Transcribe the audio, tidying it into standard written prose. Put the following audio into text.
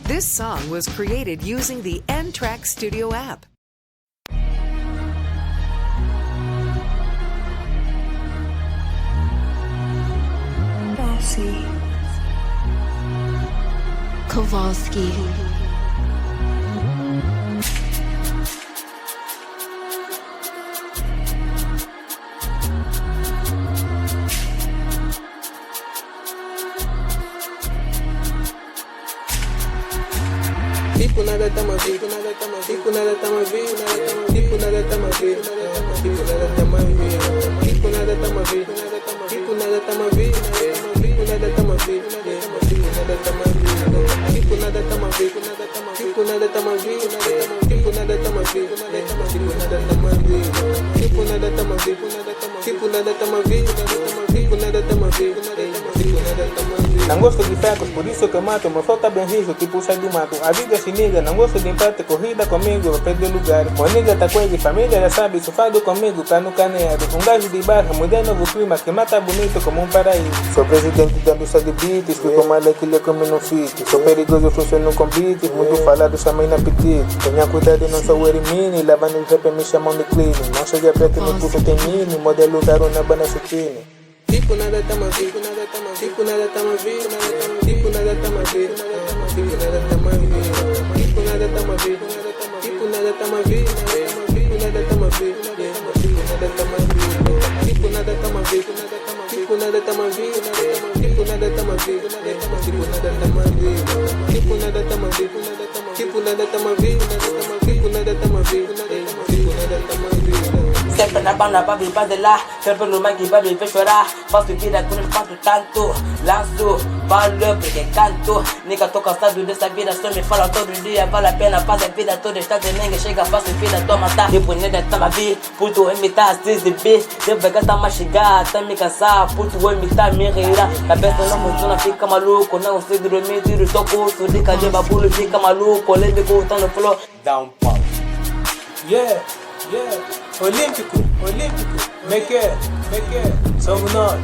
This song was created using the N-Track Studio app. Bossy. Kowalski. Tipo nada tá mais vivo, nada tá mais vivo, nada tá mais vivo, tipo nada tá mais vivo, tipo nada tá mais vivo, tipo nada tá mais vivo, tipo nada tá mais vivo, tipo nada tá mais vivo, tipo nada tá mais vivo, tipo nada tá mais vivo, tipo nada tá mais vivo, tipo nada tá mais vivo, tipo nada tá mais vivo, tipo nada tá mais vivo, tipo nada tá mais vivo, tipo nada tá mais vivo, tipo nada tá mais vivo. Não gosto de fracos, por isso que eu mato. Meu flow tá bem rijo, tipo sai do mato. A vida se nega, não gosto de empate. Corrida comigo, eu perdi lugar. Moniga tá quase, família já sabe. Sofado comigo, cano caneado. Um gajo de barra, mudei novo clima. Que mata bonito como um paraíso. Sou presidente da indústria de beats. Fico mal aquilo que me não fit. Sou perigoso, funciono com beats. Mundo falado, chamei na apetite. Tenha cuidado, não sou o Erimini. Lavando o rap, me chamam de clean. Não cheguei a preto no curso, tem mini. Modelo caro na banda chutine. Tipo nada tá mais vivo, nada tá mais vivo, nada tá mais vivo, tipo nada tá mais vivo, tipo nada tá mais vivo, tipo nada tá mais vivo, tipo nada tá mais vivo, tipo nada tá mais vivo, tipo nada tá mais vivo, tipo nada tá mais vivo, tipo nada tá mais vivo, tipo nada tá mais vivo, tipo nada tá mais vivo, tipo nada tá mais vivo, tipo nada tá mais vivo, tipo nada tá mais vivo, tipo nada tá mais vivo. Sempre na banda pra vir pra de lá, sempre no mic pra me ver chorar. Faço vida com espanto tanto, lanço, falo porque canto. Nigga, tô cansado dessa vida, só me fala todo dia. Vale a pena fazer vida toda, está de ninguém chega, faço vida, toma tá. Tipo, nega, tá me vi, puto, imitar, se exibir. Deve gastar mais chegar, até me cansar, puto, imitar, me rirá. Cabeça não funciona, fica maluco, não consigo dormir, tiro, tô curso. Dica de babulo, fica maluco, leve cortando flow. Dá um pau. Yeah, yeah. Olímpico, olímpico, make it, somos nós,